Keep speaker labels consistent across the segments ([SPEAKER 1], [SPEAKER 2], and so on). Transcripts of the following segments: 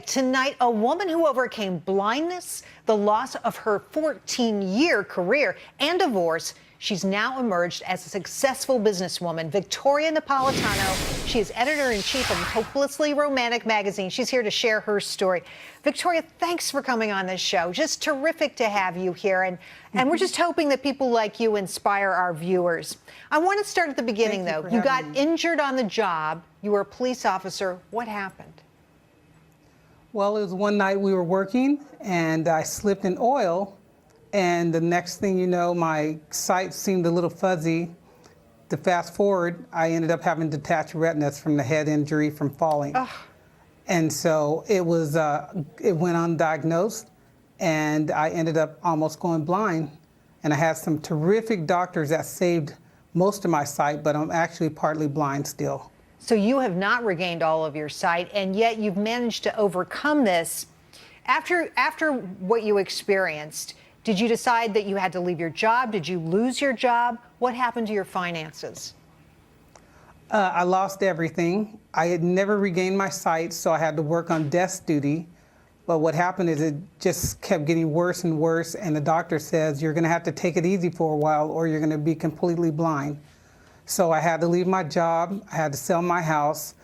[SPEAKER 1] Tonight, a woman who overcame blindness, the loss of her 14-year career, and divorce. She's now emerged as a successful businesswoman. Victoria Napolitano, she is editor-in-chief of Hopelessly Romantic magazine. She's here to share her story. Victoria, thanks for coming on this show. Just terrific to have you here. And we're just hoping that people like you inspire our viewers. I want to start at the beginning, though. You got injured on the job. You were a police officer. What happened?
[SPEAKER 2] Well, it was one night we were working, and I slipped in oil. And the next thing you know, my sight seemed a little fuzzy. To fast forward, I ended up having detached retinas from the head injury from falling. Ugh. And so it went undiagnosed, and I ended up almost going blind. And I had some terrific doctors that saved most of my sight, but I'm actually partly blind still.
[SPEAKER 1] So you have not regained all of your sight, and yet you've managed to overcome this. After what you experienced, did you decide that you had to leave your job? Did you lose your job? What happened to your finances?
[SPEAKER 2] I lost everything. I had never regained my sight, so I had to work on desk duty. But what happened is it just kept getting worse and worse, and the doctor says, you're gonna have to take it easy for a while or you're gonna be completely blind. So I had to leave my job, I had to sell my house,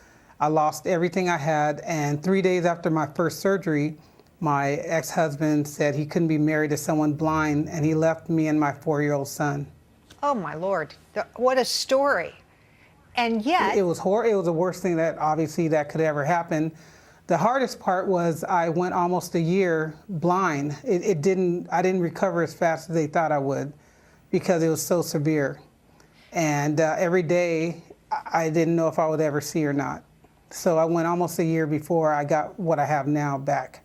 [SPEAKER 2] I lost everything I had, and 3 days after my first surgery, my ex-husband said he couldn't be married to someone blind, and he left me and my 4-year-old son.
[SPEAKER 1] Oh my Lord, what a story. And yet...
[SPEAKER 2] It was the worst thing that obviously that could ever happen. The hardest part was I went almost a year blind. I didn't recover as fast as they thought I would because it was so severe. And every day I didn't know if I would ever see or not. So I went almost a year before I got what I have now back.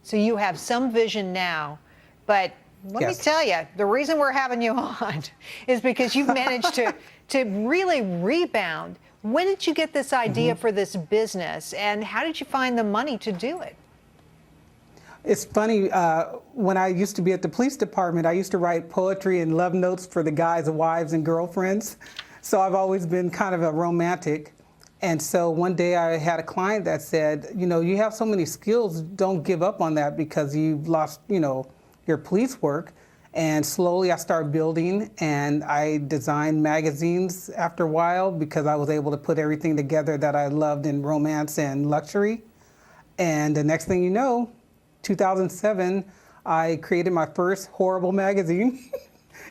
[SPEAKER 1] So you have some vision now, but let me tell you, the reason we're having you on is because you've managed to really rebound. When did you get this idea for this business, and how did you find the money to do it?
[SPEAKER 2] It's funny, when I used to be at the police department, I used to write poetry and love notes for the guys' wives and girlfriends. So I've always been kind of a romantic. And so one day I had a client that said, you know, you have so many skills, don't give up on that because you've lost, you know, your police work. And slowly I started building, and I designed magazines after a while because I was able to put everything together that I loved in romance and luxury. And the next thing you know, 2007, I created my first horrible magazine.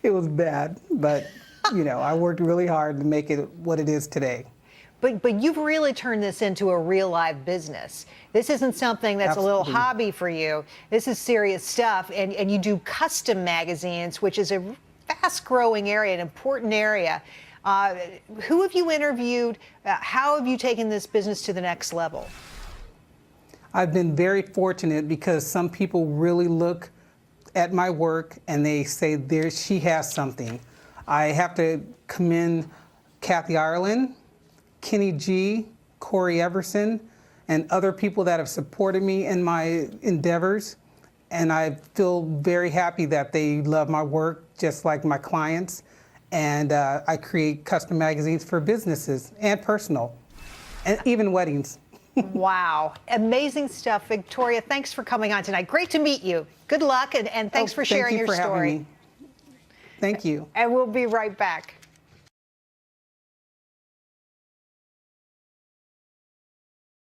[SPEAKER 2] It was bad, but you know, I worked really hard to make it what it is today.
[SPEAKER 1] But you've really turned this into a real live business. This isn't something that's a little hobby for you. This is serious stuff, and you do custom magazines, which is a fast-growing area, an important area. Who have you interviewed? How have you taken this business to the next level?
[SPEAKER 2] I've been very fortunate because some people really look at my work and they say, she has something. I have to commend Kathy Ireland, Kenny G, Corey Everson, and other people that have supported me in my endeavors. And I feel very happy that they love my work, just like my clients. And I create custom magazines for businesses and personal, and even weddings.
[SPEAKER 1] Wow. Amazing stuff. Victoria, thanks for coming on tonight. Great to meet you. Good luck, and thanks for sharing your story.
[SPEAKER 2] Thank you.
[SPEAKER 1] And we'll be right back.